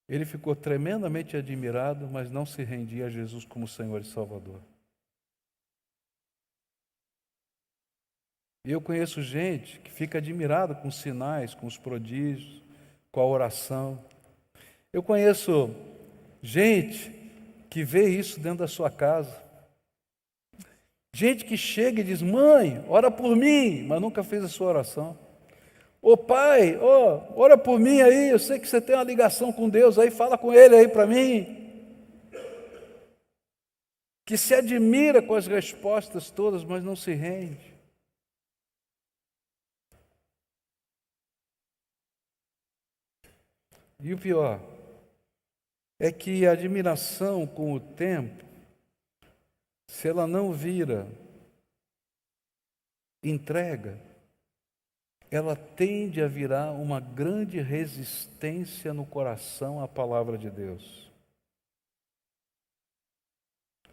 ele ficou tremendamente admirado, mas não se rendia a Jesus como Senhor e Salvador. E eu conheço gente que fica admirada com os sinais, com os prodígios, com a oração. Eu conheço gente que vê isso dentro da sua casa. Gente que chega e diz: mãe, ora por mim, mas nunca fez a sua oração. Ô pai, ora por mim aí, eu sei que você tem uma ligação com Deus aí, fala com Ele aí para mim. Que se admira com as respostas todas, mas não se rende. E o pior é que a admiração com o tempo, se ela não vira entrega, ela tende a virar uma grande resistência no coração à palavra de Deus.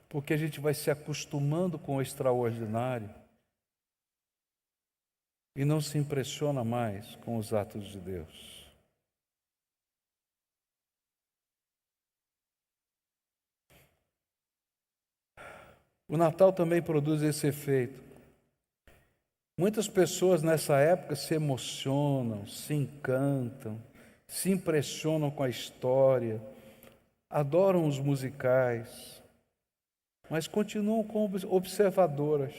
Porque a gente vai se acostumando com o extraordinário e não se impressiona mais com os atos de Deus. O Natal também produz esse efeito. Muitas pessoas nessa época se emocionam, se encantam, se impressionam com a história, adoram os musicais, mas continuam como observadoras,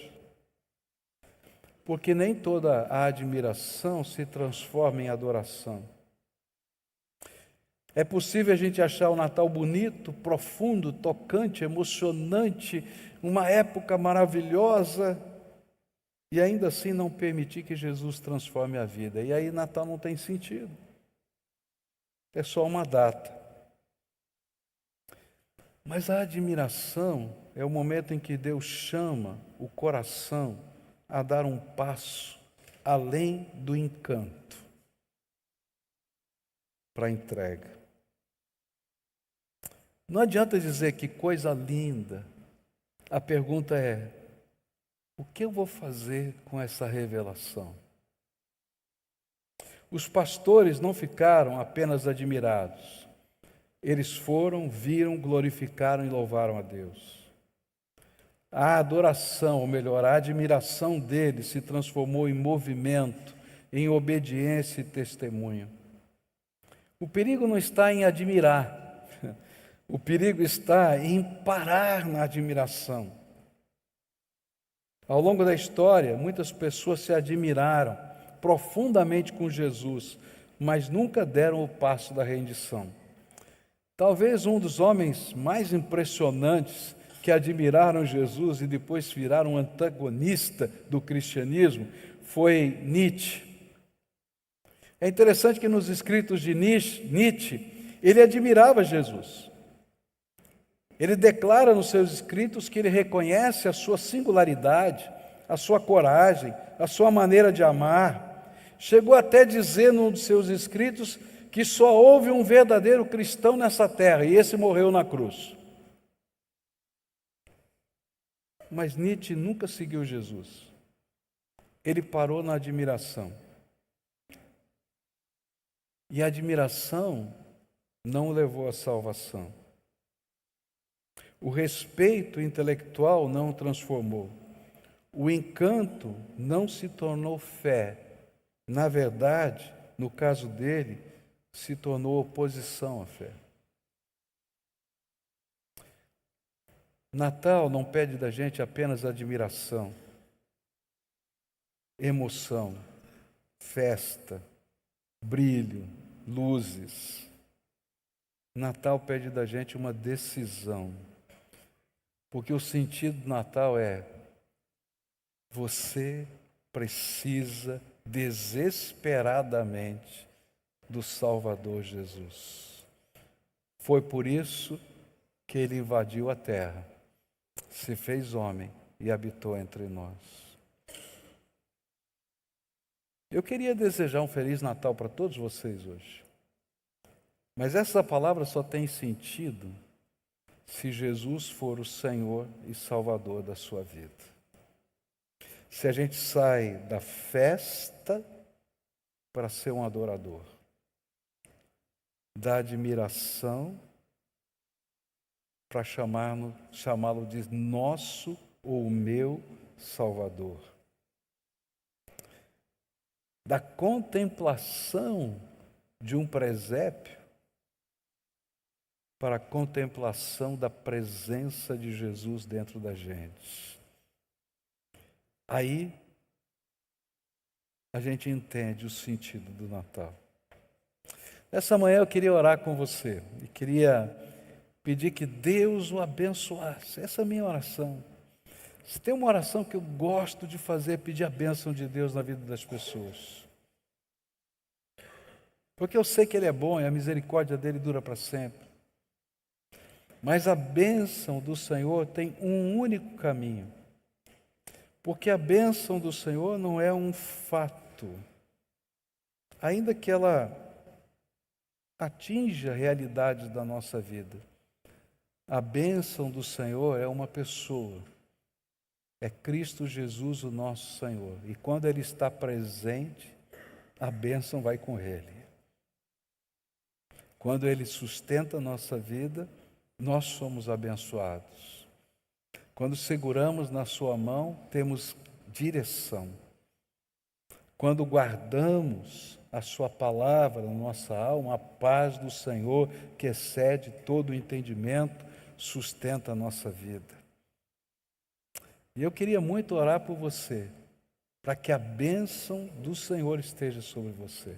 porque nem toda a admiração se transforma em adoração. É possível a gente achar o Natal bonito, profundo, tocante, emocionante, uma época maravilhosa, e ainda assim não permitir que Jesus transforme a vida. E aí Natal não tem sentido. é só uma data. Mas a admiração é o momento em que Deus chama o coração a dar um passo além do encanto para a entrega. Não adianta dizer que coisa linda. A pergunta é: o que eu vou fazer com essa revelação? Os pastores não ficaram apenas admirados. Eles foram, viram, glorificaram e louvaram a Deus. A adoração, ou melhor, a admiração deles se transformou em movimento, em obediência e testemunho. O perigo não está em admirar, o perigo está em parar na admiração. Ao longo da história, muitas pessoas se admiraram profundamente com Jesus, mas nunca deram o passo da rendição. Talvez um dos homens mais impressionantes que admiraram Jesus e depois viraram antagonista do cristianismo foi Nietzsche. É interessante que nos escritos de Nietzsche, ele admirava Jesus. Ele declara nos seus escritos que ele reconhece a sua singularidade, a sua coragem, a sua maneira de amar. Chegou até a dizer num dos seus escritos que só houve um verdadeiro cristão nessa terra, e esse morreu na cruz. Mas Nietzsche nunca seguiu Jesus. Ele parou na admiração. E a admiração não o levou à salvação. O respeito intelectual não o transformou. O encanto não se tornou fé. Na verdade, no caso dele, se tornou oposição à fé. Natal não pede da gente apenas admiração, emoção, festa, brilho, luzes. Natal pede da gente uma decisão, porque o sentido do Natal é: você precisa desesperadamente do Salvador Jesus. Foi por isso que ele invadiu a terra, se fez homem e habitou entre nós. Eu queria desejar um Feliz Natal para todos vocês hoje. Mas essa palavra só tem sentido se Jesus for o Senhor e Salvador da sua vida. Se a gente sai da festa para ser um adorador, da admiração para chamá-lo de nosso ou meu Salvador, da contemplação de um presépio para a contemplação da presença de Jesus dentro da gente. Aí a gente entende o sentido do Natal. Essa manhã eu queria orar com você e queria pedir que Deus o abençoasse. Essa é a minha oração. Se tem uma oração que eu gosto de fazer, é pedir a bênção de Deus na vida das pessoas. Porque eu sei que Ele é bom e a misericórdia dEle dura para sempre. Mas a bênção do Senhor tem um único caminho. Porque a bênção do Senhor não é um fato. Ainda que ela atinja a realidade da nossa vida. A bênção do Senhor é uma pessoa. É Cristo Jesus, o nosso Senhor. E quando Ele está presente, a bênção vai com Ele. Quando Ele sustenta a nossa vida, nós somos abençoados. Quando seguramos na sua mão, temos direção. Quando guardamos a sua palavra na nossa alma, a paz do Senhor, que excede todo o entendimento, sustenta a nossa vida. E eu queria muito orar por você, para que a bênção do Senhor esteja sobre você.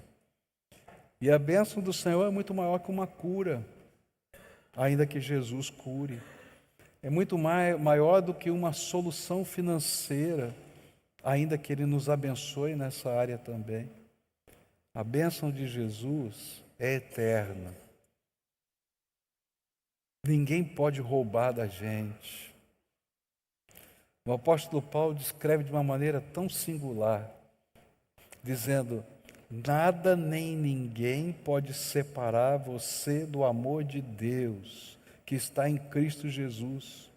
E a bênção do Senhor é muito maior que uma cura, ainda que Jesus cure. É muito maior do que uma solução financeira, ainda que Ele nos abençoe nessa área também. A bênção de Jesus é eterna. Ninguém pode roubar da gente. O apóstolo Paulo descreve de uma maneira tão singular, dizendo: nada nem ninguém pode separar você do amor de Deus, que está em Cristo Jesus.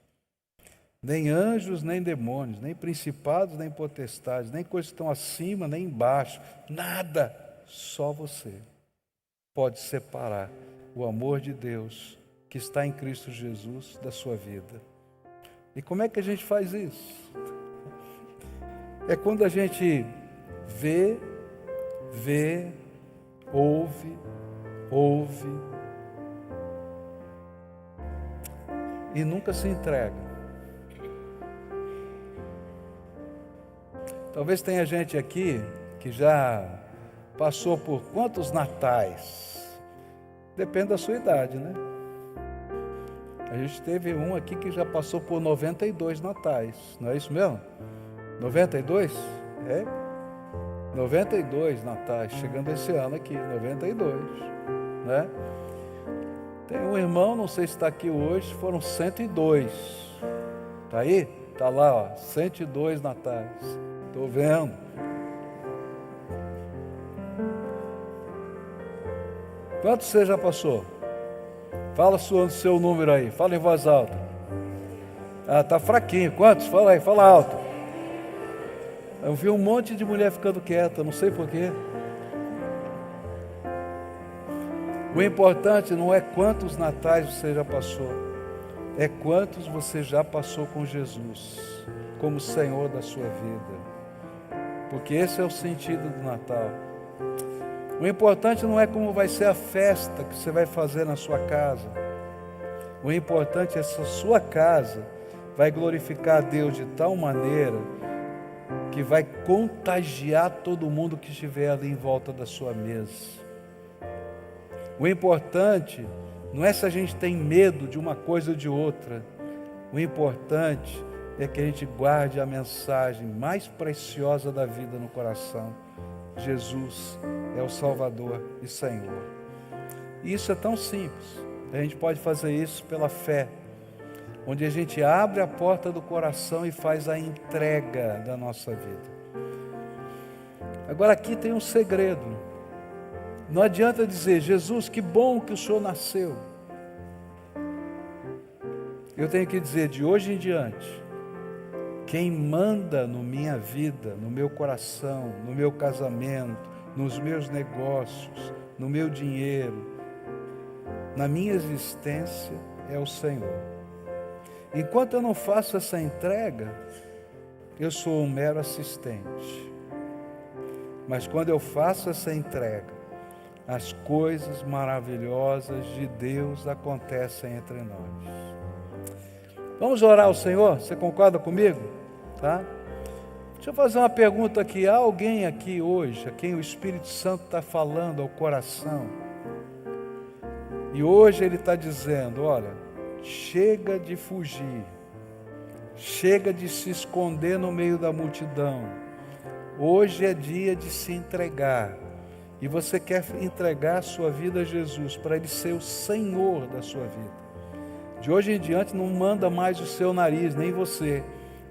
Nem anjos, nem demônios, nem principados, nem potestades, nem coisas que estão acima, nem embaixo. Nada, só você pode separar o amor de Deus, que está em Cristo Jesus, da sua vida. E como é que a gente faz isso? É quando a gente vê, ouve e nunca se entrega. Talvez tenha gente aqui que já passou por quantos natais? Depende da sua idade, né? A gente teve um aqui que já passou por 92 natais, não é isso mesmo? 92? É? 92 natais, chegando esse ano aqui, 92, né? Tem um irmão, não sei se está aqui hoje, foram 102. Está aí? Está lá, ó, 102 natais. Estou vendo. Quantos você já passou? Fala o seu número aí, fala em voz alta. Ah, tá fraquinho. Quantos? Fala aí, fala alto. Eu vi um monte de mulher ficando quieta, não sei porquê. O importante não é quantos natais você já passou, é quantos você já passou com Jesus, como Senhor da sua vida. Porque esse é o sentido do Natal. O importante não é como vai ser a festa que você vai fazer na sua casa. O importante é se a sua casa vai glorificar a Deus de tal maneira que vai contagiar todo mundo que estiver ali em volta da sua mesa. O importante não é se a gente tem medo de uma coisa ou de outra. O importante é que a gente guarde a mensagem mais preciosa da vida no coração. Jesus é o Salvador e Senhor. E isso é tão simples. A gente pode fazer isso pela fé, onde a gente abre a porta do coração e faz a entrega da nossa vida. Agora aqui tem um segredo. Não adianta dizer: Jesus, que bom que o Senhor nasceu. Eu tenho que dizer, de hoje em diante, quem manda na minha vida, no meu coração, no meu casamento, nos meus negócios, no meu dinheiro, na minha existência, é o Senhor. Enquanto eu não faço essa entrega, eu sou um mero assistente. Mas quando eu faço essa entrega, as coisas maravilhosas de Deus acontecem entre nós. Vamos orar ao Senhor? Você concorda comigo? Tá? Deixa eu fazer uma pergunta aqui. Há alguém aqui hoje a quem o Espírito Santo está falando ao coração? E hoje ele está dizendo: olha, chega de fugir, chega de se esconder no meio da multidão. Hoje é dia de se entregar. E você quer entregar a sua vida a Jesus, para Ele ser o Senhor da sua vida. De hoje em diante não manda mais o seu nariz, nem você.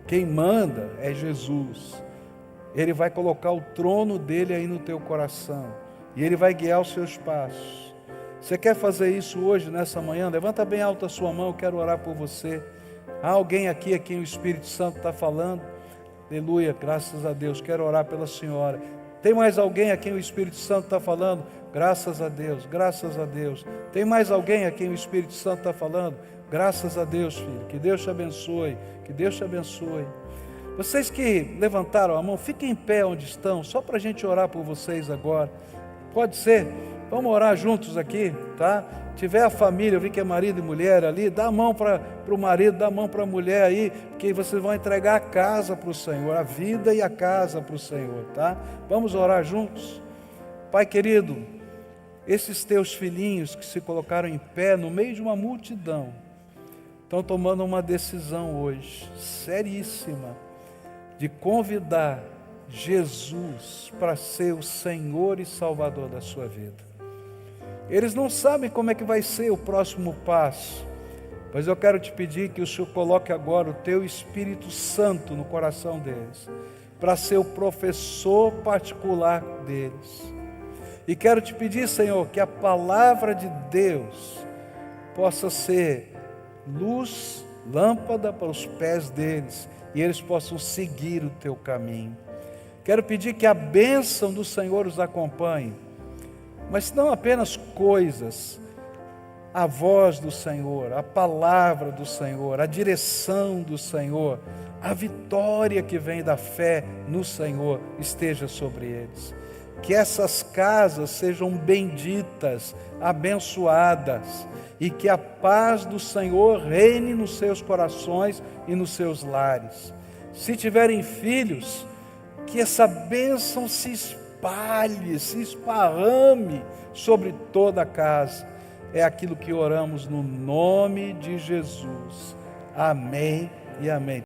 Quem manda é Jesus. Ele vai colocar o trono dele aí no teu coração. E Ele vai guiar os seus passos. Você quer fazer isso hoje, nessa manhã? Levanta bem alto a sua mão, eu quero orar por você. Há alguém aqui a quem o Espírito Santo está falando? Aleluia, graças a Deus. Quero orar pela senhora. Tem mais alguém a quem o Espírito Santo está falando? Graças a Deus, graças a Deus. Tem mais alguém a quem o Espírito Santo está falando? Graças a Deus, filho. Que Deus te abençoe, que Deus te abençoe. Vocês que levantaram a mão, fiquem em pé onde estão, só para a gente orar por vocês agora. Pode ser? Vamos orar juntos aqui, tá? Tiver a família, eu vi que é marido e mulher ali, dá a mão para o marido, dá a mão para a mulher aí, porque vocês vão entregar a casa para o Senhor, a vida e a casa para o Senhor, tá? Vamos orar juntos? Pai querido, esses teus filhinhos que se colocaram em pé no meio de uma multidão, estão tomando uma decisão hoje, seríssima, de convidar Jesus para ser o Senhor e Salvador da sua vida. Eles não sabem como é que vai ser o próximo passo. Mas eu quero te pedir que o Senhor coloque agora o teu Espírito Santo no coração deles, para ser o professor particular deles. E quero te pedir, Senhor, que a palavra de Deus possa ser luz, lâmpada para os pés deles, e eles possam seguir o teu caminho. Quero pedir que a bênção do Senhor os acompanhe, mas não apenas coisas, a voz do Senhor, a palavra do Senhor, a direção do Senhor, a vitória que vem da fé no Senhor esteja sobre eles. Que essas casas sejam benditas, abençoadas, e que a paz do Senhor reine nos seus corações e nos seus lares. Se tiverem filhos, que essa bênção se espalhe, se esparrame sobre toda a casa. É aquilo que oramos no nome de Jesus. Amém e amém.